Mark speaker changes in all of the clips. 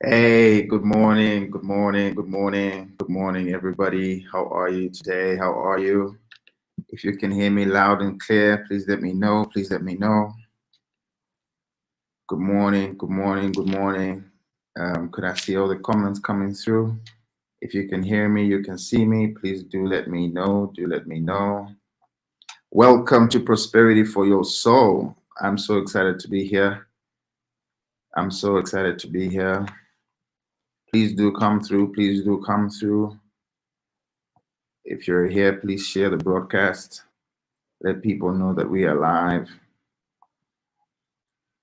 Speaker 1: Hey, good morning, good morning, good morning, good morning, everybody. How are you today? How are you? If you can hear me loud and clear, please let me know. Please let me know. Good morning, good morning, good morning. Could I see all the comments coming through? If you can hear me, you can see me. Please do let me know. Do let me know. Welcome to Prosperity for Your Soul. I'm so excited to be here. I'm so excited to be here. Please do come through. Please do come through. If you're here, please share the broadcast. Let people know that we are live.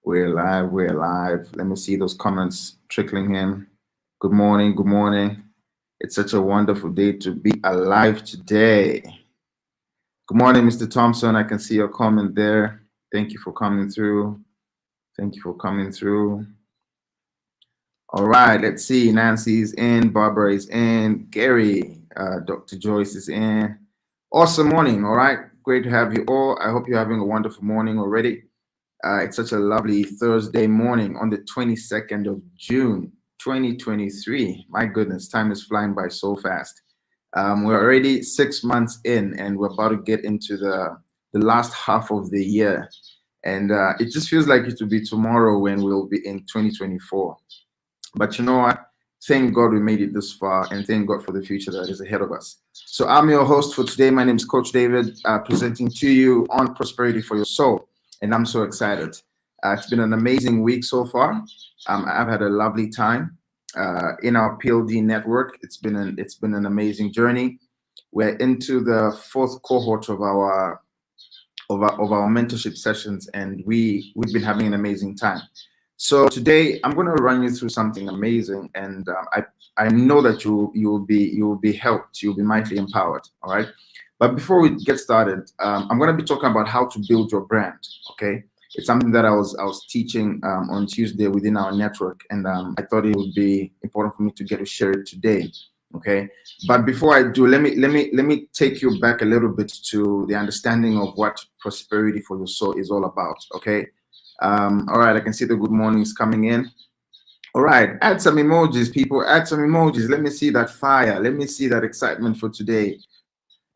Speaker 1: We're live. We're live. Let me see those comments trickling in. Good morning. Good morning. It's such a wonderful day to be alive today. Good morning, Mr. Thompson. I can see your comment there. Thank you for coming through. Thank you for coming through. All right, let's see. Nancy's in. Barbara is in. Gary, Dr. Joyce is in. Awesome morning. All right. Great to have you all. I hope you're having a wonderful morning already. It's such a lovely Thursday morning on the 22nd of June, 2023. My goodness, time is flying by so fast. We're already 6 months in, and we're about to get into the last half of the year. And it just feels like it will be tomorrow when we'll be in 2024. But you know what? Thank God we made it this far, and thank God for the future that is ahead of us. So I'm your host for today. My name is Coach David, presenting to you on Prosperity for Your Soul, and I'm so excited. It's been an amazing week so far. I've had a lovely time in our PLD network. It's been an amazing journey. We're into the fourth cohort of our mentorship sessions, and we've been having an amazing time. So today I'm going to run you through something amazing, and I know that you'll be helped, you'll be mightily empowered. All right, but before we get started, I'm going to be talking about how to build your brand. Okay, it's something that I was teaching on Tuesday within our network, and I thought it would be important for me to get to share it today. Okay, but before I do, let me take you back a little bit to the understanding of what prosperity for your soul is all about. Okay. All right, I can see the good mornings coming in. All right, add some emojis, people. Add some emojis. Let me see that fire. Let me see that excitement for today.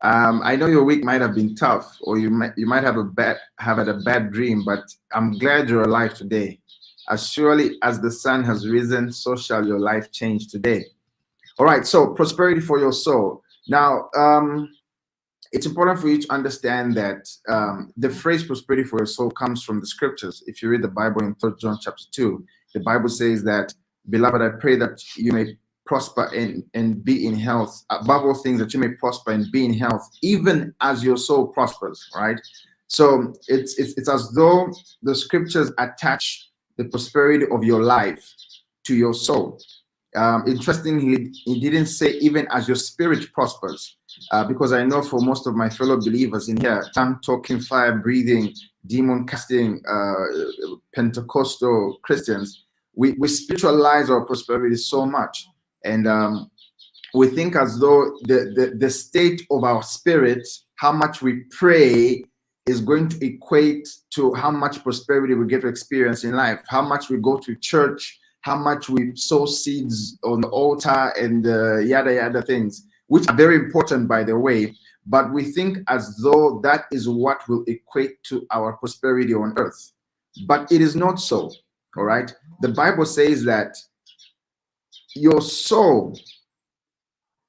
Speaker 1: I know your week might have been tough, or you might have had a bad dream, but I'm glad you're alive today. As surely as the sun has risen, so shall your life change today. All right, so prosperity for your soul. Now, it's important for you to understand that the phrase prosperity for your soul comes from the scriptures. If you read the Bible in 3 John chapter 2, the Bible says that, beloved, I pray that you may prosper and be in health, above all things, that you may prosper and be in health, even as your soul prospers, right? So it's as though the scriptures attach the prosperity of your life to your soul. Interestingly, he didn't say even as your spirit prospers, because I know for most of my fellow believers in here, tongue talking, fire breathing, demon casting, Pentecostal Christians, we spiritualize our prosperity so much, and we think as though the state of our spirit, how much we pray, is going to equate to how much prosperity we get to experience in life, how much we go to church, how much we sow seeds on the altar, and yada yada things, which are very important, by the way. But we think as though that is what will equate to our prosperity on earth. But it is not so. All right. The Bible says that your soul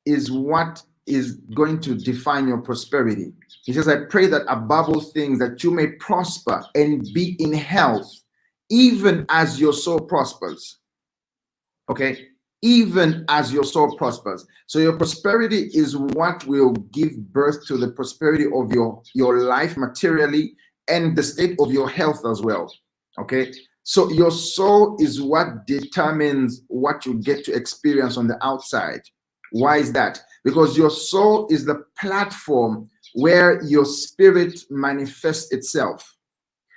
Speaker 1: is what is going to define your prosperity. He says, I pray that above all things that you may prosper and be in health, even as your soul prospers. Okay, even as your soul prospers. So your prosperity is what will give birth to the prosperity of your life materially, and the state of your health as well. Okay, so your soul is what determines what you get to experience on the outside. Why is that? Because your soul is the platform where your spirit manifests itself.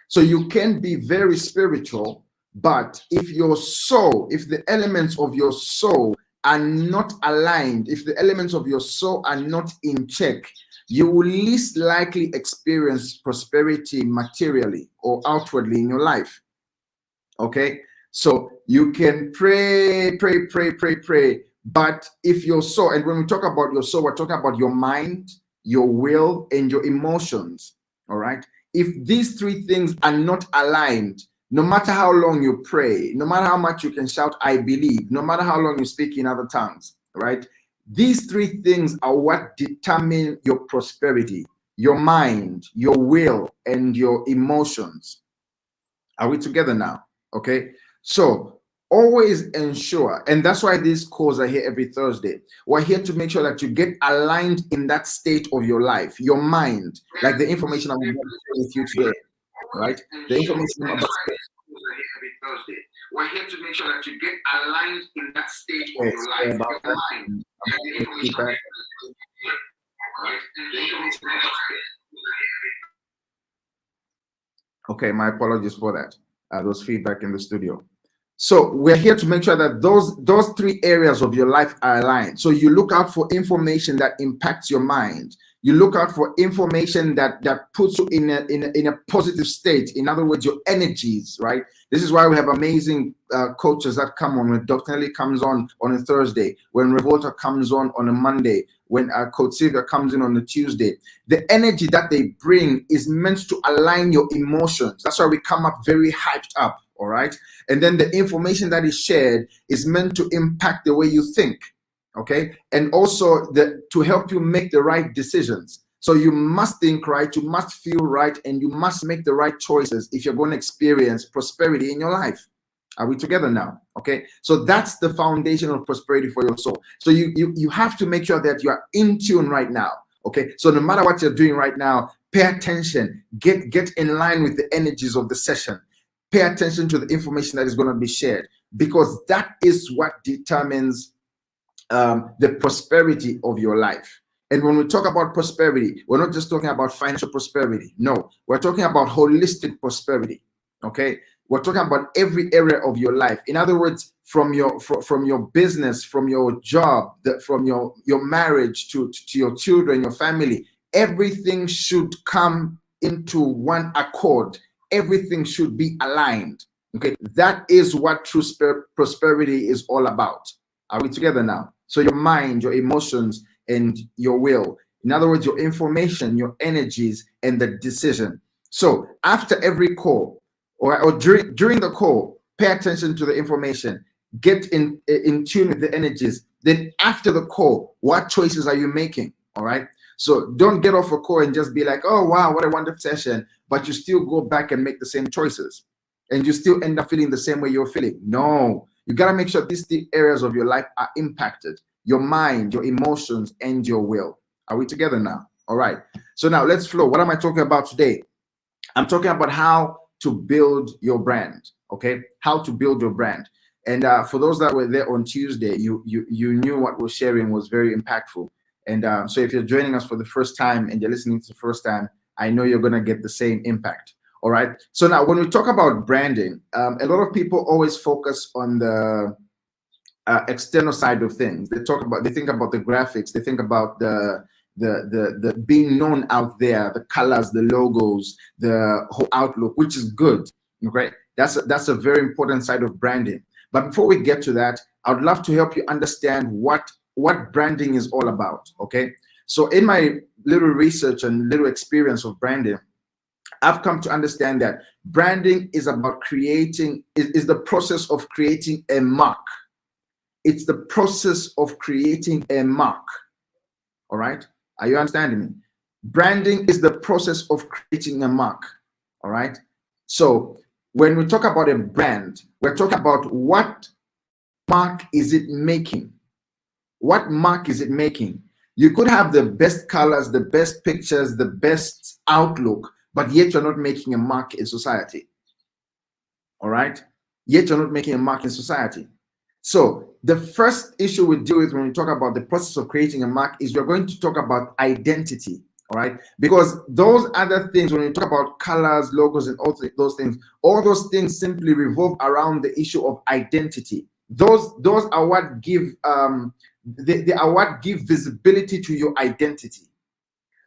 Speaker 1: So you can be very spiritual, but if your soul, if the elements of your soul are not aligned, if the elements of your soul are not in check, you will least likely experience prosperity materially or outwardly in your life. Okay, So you can pray, pray, pray, pray, pray. But if your soul, and when we talk about your soul, we're talking about your mind, your will, and your emotions. All right. If these three things are not aligned, no matter how long you pray, no matter how much you can shout, I believe, no matter how long you speak in other tongues, right? These three things are what determine your prosperity, your mind, your will, and your emotions. Are we together now? Okay. So always ensure, and that's why these calls are here every Thursday. We're here to make sure that you get aligned in that state of your life, your mind, like the information I'm going to share with you today, right? The information I'm about to share every Thursday. We're here to make sure that you get aligned in that state of your life, your mind, like the information I'm right? The information I'm about to share. Okay, my apologies for that. Those feedback in the studio. So we're here to make sure that those three areas of your life are aligned. So you look out for information that impacts your mind. You look out for information that puts you in a positive state. In other words, your energies, right? This is why we have amazing coaches that come on. When Dr. Nellie comes on a Thursday, when Revolta comes on a Monday, when Coach Sylvia comes in on a Tuesday. The energy that they bring is meant to align your emotions. That's why we come up very hyped up, all right? And then the information that is shared is meant to impact the way you think, okay? And also to help you make the right decisions. So you must think right, you must feel right, and you must make the right choices if you're going to experience prosperity in your life. Are we together now? Okay. So that's the foundation of prosperity for your soul. So you have to make sure that you are in tune right now. Okay. So no matter what you're doing right now, pay attention. Get in line with the energies of the session. Pay attention to the information that is going to be shared, because that is what determines the prosperity of your life. And when we talk about prosperity, we're not just talking about financial prosperity. No, we're talking about holistic prosperity. Okay. We're talking about every area of your life. In other words, from your business, from your job, from your marriage to your children, your family, everything should come into one accord. Everything should be aligned. Okay, that is what true prosperity is all about. Are we together now? So your mind, your emotions, and your will. In other words, your information, your energies, and the decision. So after every call, or during the call, pay attention to the information, get in tune with the energies. Then after the call, what choices are you making? All right. So don't get off a call and just be like, oh wow, what a wonderful session, but you still go back and make the same choices, and you still end up feeling the same way you're feeling. No, you got to make sure these three areas of your life are impacted: your mind, your emotions, and your will. Are we together now? All right. So now let's flow. What am I talking about today? I'm talking about how to build your brand. Okay, how to build your brand. And for those that were there on Tuesday, you knew what we're sharing was very impactful. And so if you're joining us for the first time and you're listening to the first time, I know you're going to get the same impact. All right. So now when we talk about branding, a lot of people always focus on the external side of things. They think about the graphics, they think about the being known out there, the colors, the logos, the whole outlook, which is good. Okay, that's a very important side of branding. But before we get to that, I would love to help you understand what branding is all about. Okay, so in my little research and little experience of branding, I've come to understand that branding is about is the process of creating a mark. It's the process of creating a mark. All right. Are you understanding me? Branding is the process of creating a mark. All right. So when we talk about a brand, we're talking about what mark is it making? What mark is it making? You could have the best colors, the best pictures, the best outlook, but yet you're not making a mark in society. All right. Yet you're not making a mark in society. So the first issue we deal with when we talk about the process of creating a mark is we're going to talk about identity. All right, because those other things, when we talk about colors, logos, and all those things simply revolve around the issue of identity. Those are what give they are what give visibility to your identity.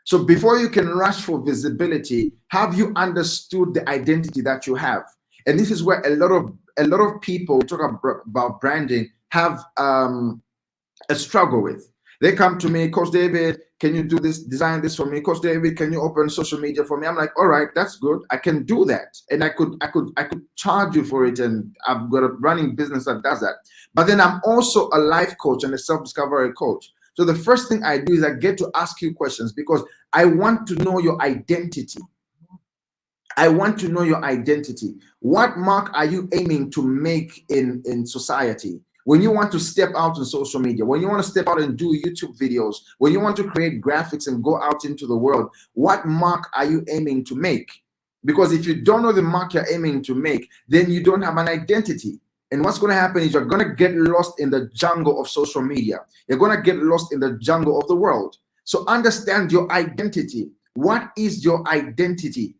Speaker 1: So before you can rush for visibility, have you understood the identity that you have? And this is where a lot a lot of people talk about branding have a struggle with. They come to me, Coach David, can you do this, design this for me? Coach David, can you open social media for me? I'm like, all right, that's good. I can do that. And I could charge you for it. And I've got a running business that does that. But then I'm also a life coach and a self-discovery coach. So the first thing I do is I get to ask you questions because I want to know your identity. I want to know your identity. What mark are you aiming to make in society? When you want to step out on social media, when you want to step out and do YouTube videos, when you want to create graphics and go out into the world, what mark are you aiming to make? Because if you don't know the mark you're aiming to make, then you don't have an identity. And what's going to happen is you're going to get lost in the jungle of social media. You're going to get lost in the jungle of the world. So understand your identity. What is your identity?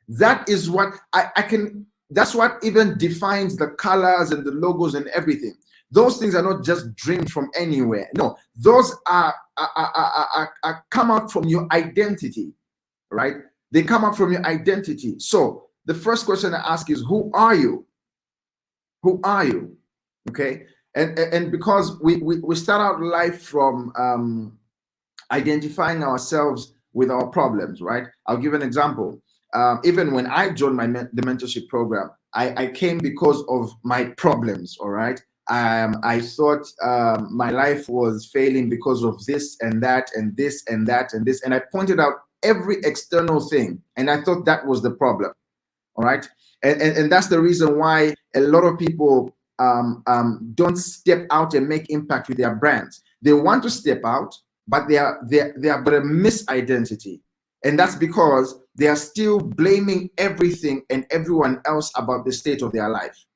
Speaker 1: That is what I can, that's what even defines the colors and the logos and everything. Those things are not just dreamed from anywhere. No, those are come out from your identity, right? They come out from your identity. So the first question I ask is, who are you? Who are you? Okay. And because we start out life from identifying ourselves with our problems, right? I'll give an example. Even when I joined the mentorship program, I came because of my problems, all right? I thought my life was failing because of this and that and this and that and this. And I pointed out every external thing. And I thought that was the problem, all right? And that's the reason why a lot of people don't step out and make impact with their brands. They want to step out, but they have got a misidentity. And that's because they are still blaming everything and everyone else about the state of their life.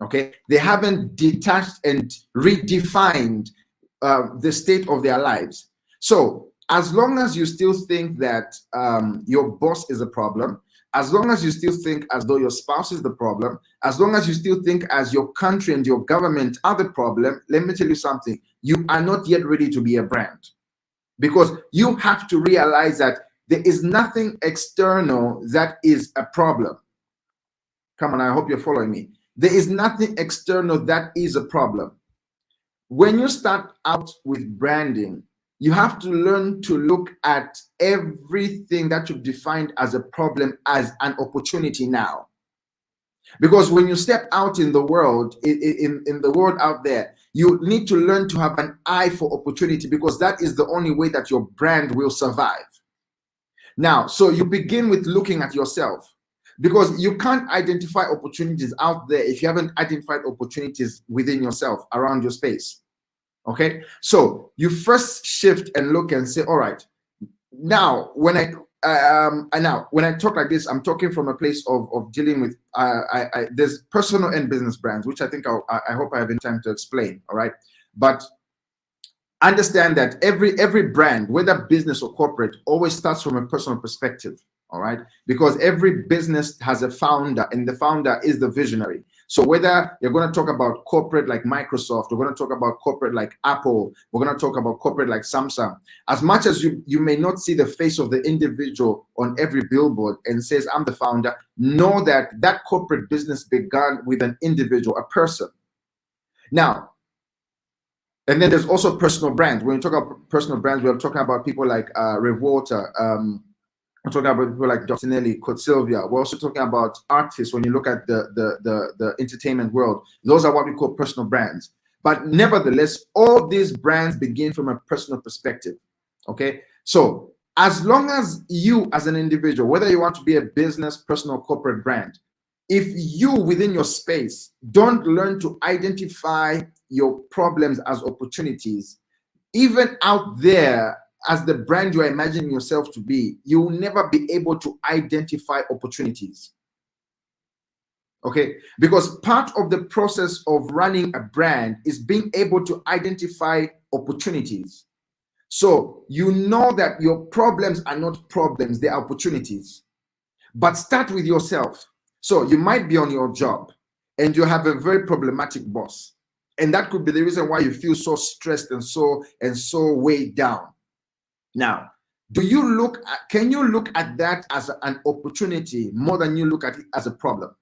Speaker 1: Okay, they haven't detached and redefined the state of their lives. So as long as you still think that your boss is a problem, as long as you still think as though your spouse is the problem, as long as you still think as your country and your government are the problem, let me tell you something, you are not yet ready to be a brand. Because you have to realize that there is nothing external that is a problem. Come on, I hope you're following me. There is nothing external that is a problem. When you start out with branding, you have to learn to look at everything that you've defined as a problem as an opportunity now. Because when you step out in the world, in the world out there, you need to learn to have an eye for opportunity, because that is the only way that your brand will survive. Now, so you begin with looking at yourself, because you can't identify opportunities out there if you haven't identified opportunities within yourself, around your space. Okay, so you first shift and look and say, all right, now when I talk like this, I'm talking from a place of dealing with there's personal and business brands, which I think I hope I have time to explain. All right, but understand that every brand, whether business or corporate, always starts from a personal perspective. All right, because every business has a founder, and the founder is the visionary. So whether you're going to talk about corporate like Microsoft, we're going to talk about corporate like Apple, we're going to talk about corporate like Samsung, as much as you may not see the face of the individual on every billboard and says, I'm the founder, know that that corporate business began with an individual, a person. Now, and then there's also personal brands. When you talk about personal brands, we're talking about people like Revolta, we're talking about people like Dr. Nellie, Coach Sylvia. We're also talking about artists. When you look at the entertainment world, those are what we call personal brands. But nevertheless, all these brands begin from a personal perspective. Okay, so as long as you as an individual, whether you want to be a business, personal, corporate brand, if you within your space don't learn to identify your problems as opportunities, even out there as the brand you are imagining yourself to be, you will never be able to identify opportunities. Okay, because part of the process of running a brand is being able to identify opportunities. So you know that your problems are not problems, they are opportunities. But start with yourself. So you might be on your job and you have a very problematic boss, and that could be the reason why you feel so stressed and so weighed down. Now, can you look at that as an opportunity more than you look at it as a problem?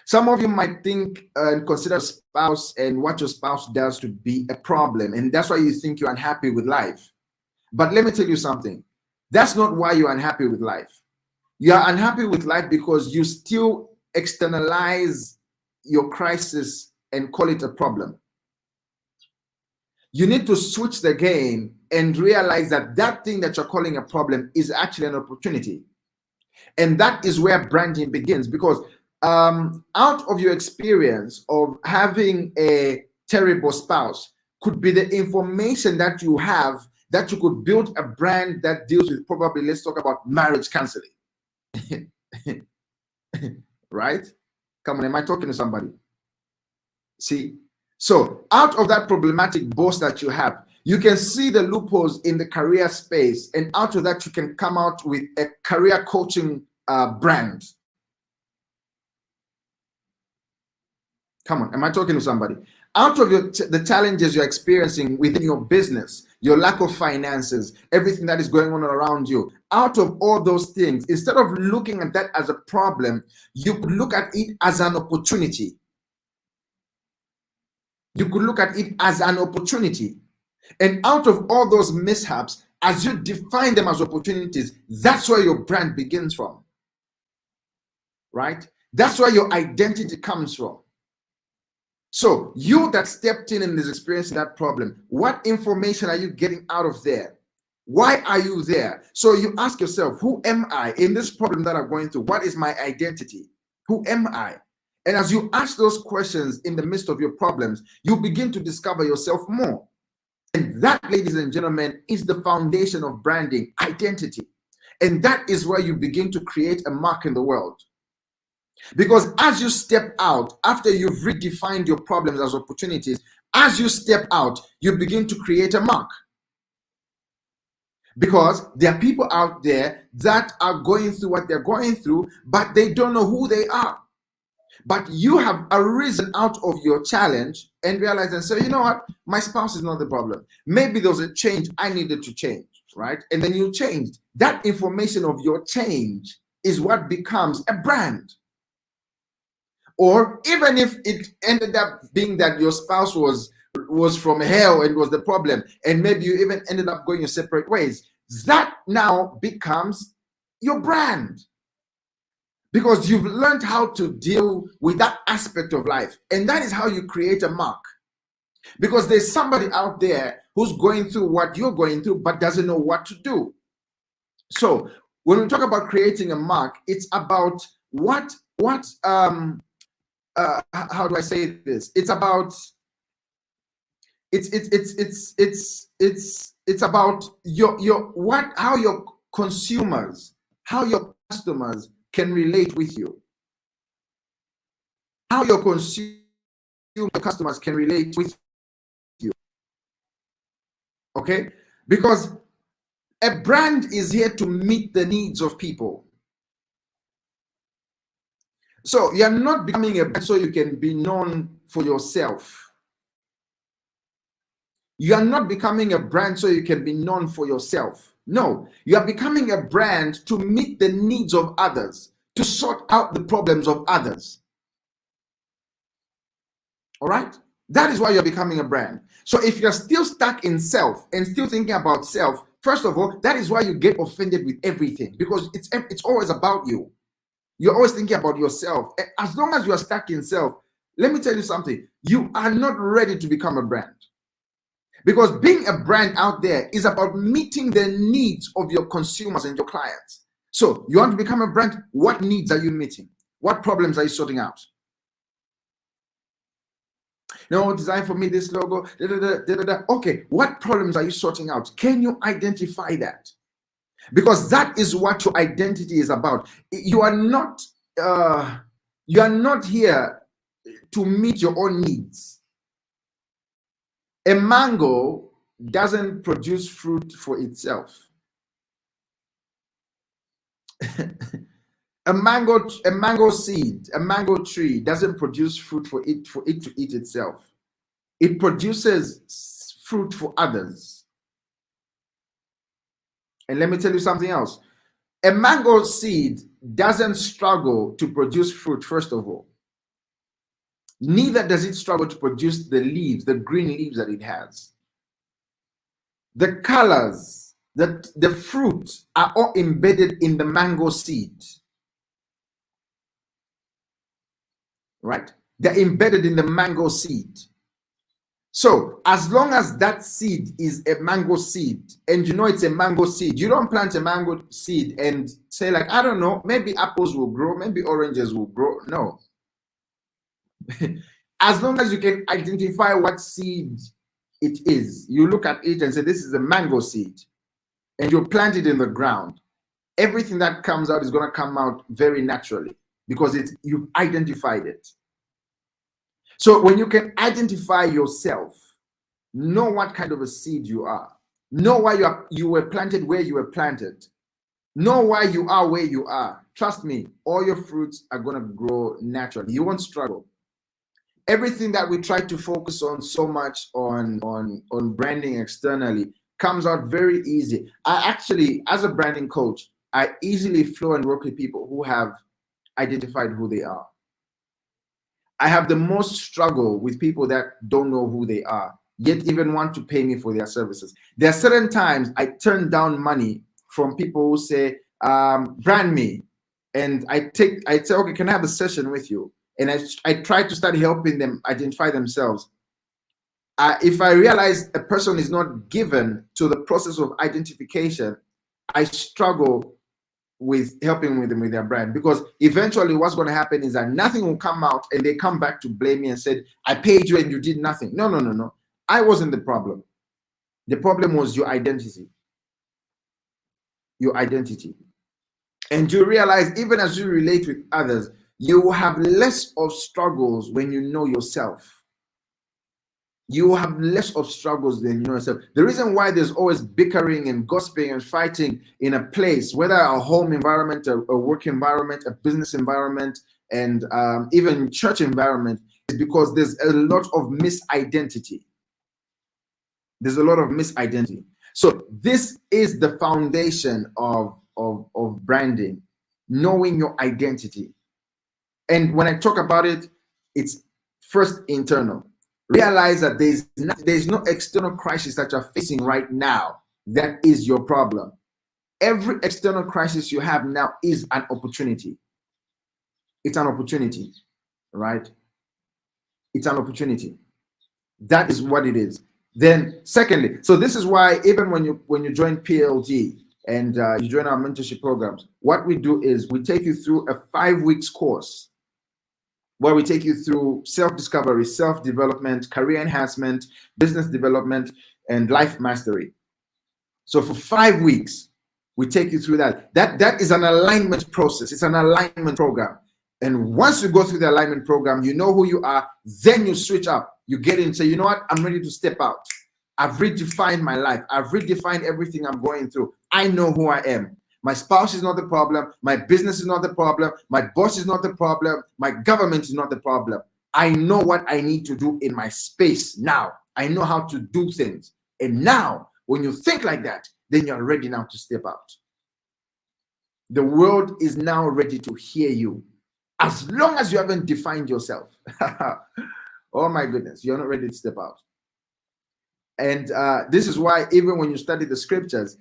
Speaker 1: Some of you might think and consider your spouse and what your spouse does to be a problem, and that's why you think you're unhappy with life. But let me tell you something. That's not why you're unhappy with life. You are unhappy with life because you still externalize your crisis and call it a problem. You need to switch the game and realize that that thing that you're calling a problem is actually an opportunity. And that is where branding begins, because out of your experience of having a terrible spouse could be the information that you have that you could build a brand that deals with, probably, let's talk about marriage counseling. Right? Come on, am I talking to somebody? See, so out of that problematic boss that you have, you can see the loopholes in the career space, and out of that you can come out with a career coaching brand. Come on, am I talking to somebody? Out of the challenges you're experiencing within your business, your lack of finances, everything that is going on around you, out of all those things, instead of looking at that as a problem, you could look at it as an opportunity. You could look at it as an opportunity. And out of all those mishaps, as you define them as opportunities, that's where your brand begins from. Right? That's where your identity comes from. So you that stepped in and is experiencing that problem, what information are you getting out of there? Why are you there? So you ask yourself, who am I in this problem that I'm going through? What is my identity? Who am I? And as you ask those questions in the midst of your problems, you begin to discover yourself more. And that, ladies and gentlemen, is the foundation of branding, identity. And that is where you begin to create a mark in the world. Because as you step out, after you've redefined your problems as opportunities, as you step out, you begin to create a mark. Because there are people out there that are going through what they're going through, but they don't know who they are. But you have arisen out of your challenge and realized and say, you know what, my spouse is not the problem. Maybe there was a change I needed to change, right? And then you changed. That information of your change is what becomes a brand. Or even if it ended up being that your spouse was from hell and was the problem, and maybe you even ended up going your separate ways, that now becomes your brand. Because you've learned how to deal with that aspect of life. And that is how you create a mark. Because there's somebody out there who's going through what you're going through, but doesn't know what to do. So when we talk about creating a mark, it's about how do I say this? It's about it's about how your consumers, how your customers can relate with you. How your customers can relate with you. Okay? Because a brand is here to meet the needs of people. So you're not becoming a brand so you can be known for yourself. You are not becoming a brand so you can be known for yourself. No, you are becoming a brand to meet the needs of others, to sort out the problems of others. All right? That is why you're becoming a brand. So if you're still stuck in self and still thinking about self, first of all, that is why you get offended with everything, because it's always about you. You're always thinking about yourself. As long as you are stuck in self, let me tell you something. You are not ready to become a brand. Because being a brand out there is about meeting the needs of your consumers and your clients. So you want to become a brand? What needs are you meeting? What problems are you sorting out? No, design for me this logo. Okay, what problems are you sorting out? Can you identify that? Because that is what your identity is about. You are not here to meet your own needs. A mango doesn't produce fruit for itself. a mango seed, a mango tree doesn't produce fruit for it to eat itself. It produces fruit for others. And let me tell you something else. A mango seed doesn't struggle to produce fruit, first of all. Neither does it struggle to produce the leaves, the green leaves that it has. The colors, the fruit are all embedded in the mango seed. Right? They're embedded in the mango seed. So as long as that seed is a mango seed, and you know it's a mango seed, you don't plant a mango seed and say like, I don't know, maybe apples will grow, maybe oranges will grow. No. As long as you can identify what seed it is, you look at it and say, this is a mango seed, and you plant it in the ground, everything that comes out is going to come out very naturally because you've identified it. So when you can identify yourself, know what kind of a seed you are, know why you were planted where you were planted, know why you are where you are. Trust me, all your fruits are going to grow naturally. You won't struggle. Everything that we try to focus on so much on branding externally comes out very easy. I actually, as a branding coach, I easily flow and work with people who have identified who they are. I have the most struggle with people that don't know who they are, yet even want to pay me for their services. There are certain times I turn down money from people who say, brand me. And I say, okay, can I have a session with you? And I try to start helping them identify themselves. If I realize a person is not given to the process of identification, I struggle with helping with them with their brand, because eventually what's going to happen is that nothing will come out and they come back to blame me and said, I paid you and you did nothing. No. I wasn't the problem. The problem was your identity. Your identity. And you realize, even as you relate with others, you will have less of struggles when you know yourself. You will have less of struggles than you know yourself. The reason why there's always bickering and gossiping and fighting in a place, whether a home environment, a work environment, a business environment, and even church environment, is because there's a lot of misidentity. There's a lot of misidentity. So this is the foundation of branding, knowing your identity. And when I talk about it, it's first internal. Realize that there's no external crisis that you're facing right now that is your problem. Every external crisis you have now is an opportunity. It's an opportunity, right? It's an opportunity. That is what it is. Then secondly, so this is why even when you join PLG and you join our mentorship programs, what we do is we take you through a 5-week course where we take you through self-discovery, self-development, career enhancement, business development, and life mastery. So for 5 weeks, we take you through that. That is an alignment process. It's an alignment program. And once you go through the alignment program, you know who you are, then you switch up. You get in and say, you know what? I'm ready to step out. I've redefined my life. I've redefined everything I'm going through. I know who I am. My spouse is not the problem. My business is not the problem. My boss is not the problem. My government is not the problem. I know what I need to do in my space now. I know how to do things. And now, when you think like that, then you're ready now to step out. The world is now ready to hear you. As long as you haven't defined yourself. Oh my goodness, you're not ready to step out. And this is why even when you study the scriptures,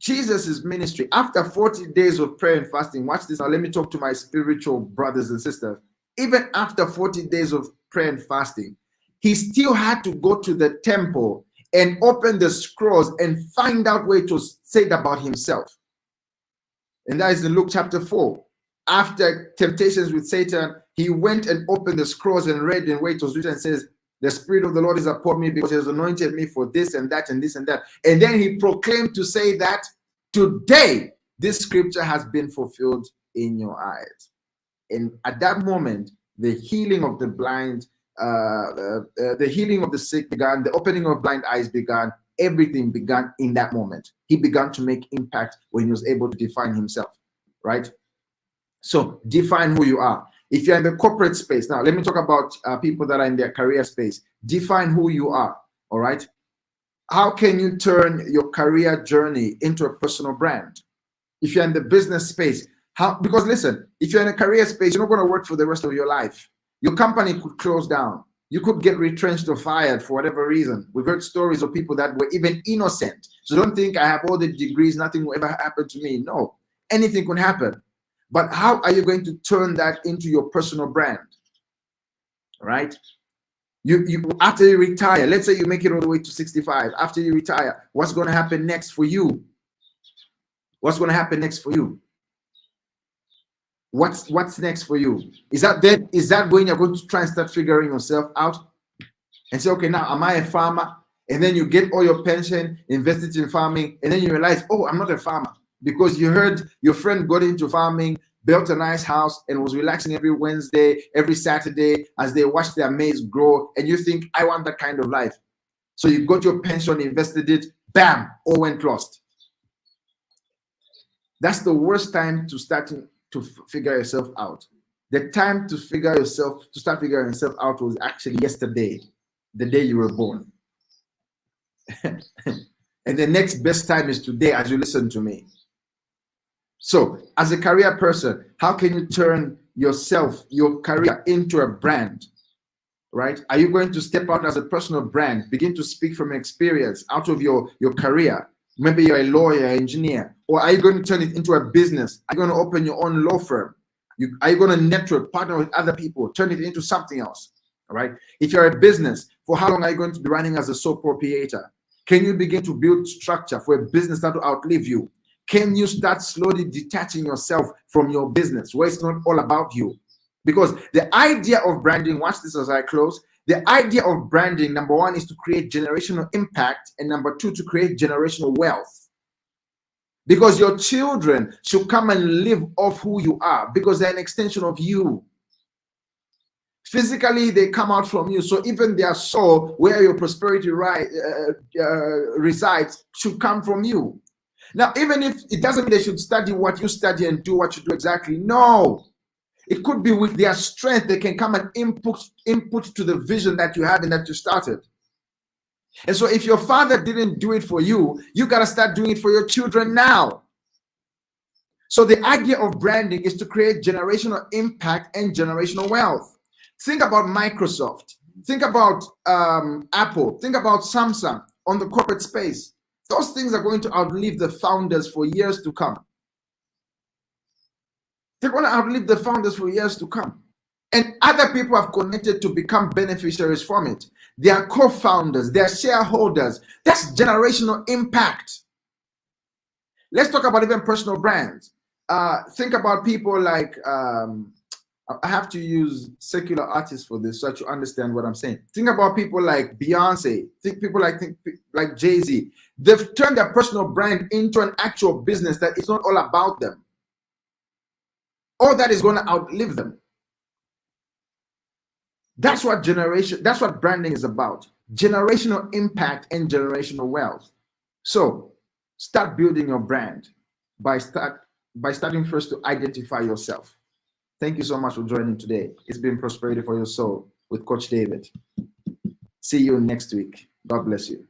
Speaker 1: Jesus' ministry, after 40 days of prayer and fasting, watch this now, let me talk to my spiritual brothers and sisters. Even after 40 days of prayer and fasting, he still had to go to the temple and open the scrolls and find out what it was said about himself. And that is in Luke chapter 4. After temptations with Satan, he went and opened the scrolls and read and where it was written and says, the Spirit of the Lord is upon me because he has anointed me for this and that and this and that. And then he proclaimed to say that today, this scripture has been fulfilled in your eyes. And at that moment, the healing of the blind, the healing of the sick began, the opening of blind eyes began, everything began in that moment. He began to make impact when he was able to define himself, right? So define who you are. If you're in the corporate space, now let me talk about people that are in their career space. Define who you are, all right? How can you turn your career journey into a personal brand? If you're in the business space, how? Because listen, if you're in a career space, you're not going to work for the rest of your life. Your company could close down. You could get retrenched or fired for whatever reason. We've heard stories of people that were even innocent. So don't think I have all the degrees, nothing will ever happen to me. No, anything can happen. But how are you going to turn that into your personal brand? Right? You after you retire, let's say you make it all the way to 65. After you retire, what's going to happen next for you? What's going to happen next for you? What's next for you? Is that when you're going to try and start figuring yourself out and say, okay, now am I a farmer? And then you get all your pension invested in farming, and then you realize, oh, I'm not a farmer, because you heard your friend got into farming, built a nice house, and was relaxing every Wednesday, every Saturday as they watched their maize grow, and you think, I want that kind of life. So you got your pension, invested it, bam, all went lost. That's the worst time to start to figure yourself out. The time to start figuring yourself out was actually yesterday, the day you were born. And the next best time is today as you listen to me. So as a career person, how can you turn your career into a brand? Right? Are you going to step out as a personal brand, begin to speak from experience out of your career? Maybe you're a lawyer, engineer, or are you going to turn it into a business? Are you going to open your own law firm? Are you going to network, partner with other people, turn it into something else? All right. If you're a business, for how long are you going to be running as a sole proprietor? Can you begin to build structure for a business that will outlive you? Can you start slowly detaching yourself from your business where it's not all about you? Because the idea of branding, watch this as I close, the idea of branding, number one, is to create generational impact, and number two, to create generational wealth. Because your children should come and live off who you are, because they're an extension of you. Physically, they come out from you. So even their soul, where your prosperity resides, should come from you. Now, even if it doesn't mean they should study what you study and do what you do exactly, no. It could be with their strength, they can come and input to the vision that you have and that you started. And so if your father didn't do it for you, you got to start doing it for your children now. So the idea of branding is to create generational impact and generational wealth. Think about Microsoft. Think about Apple. Think about Samsung on the corporate space. Those things are going to outlive the founders for years to come. They're going to outlive the founders for years to come. And other people have connected to become beneficiaries from it. They are co-founders, they are shareholders. That's generational impact. Let's talk about even personal brands. Think about people like, I have to use secular artists for this so that you understand what I'm saying. Think about people like Beyonce. Think like Jay-Z. They've turned their personal brand into an actual business that is not all about them. All that is going to outlive them. That's what branding is about. Generational impact and generational wealth. So start building your brand by starting first to identify yourself. Thank you so much for joining today. It's been Prosperity for Your Soul with Coach David. See you next week. God bless you.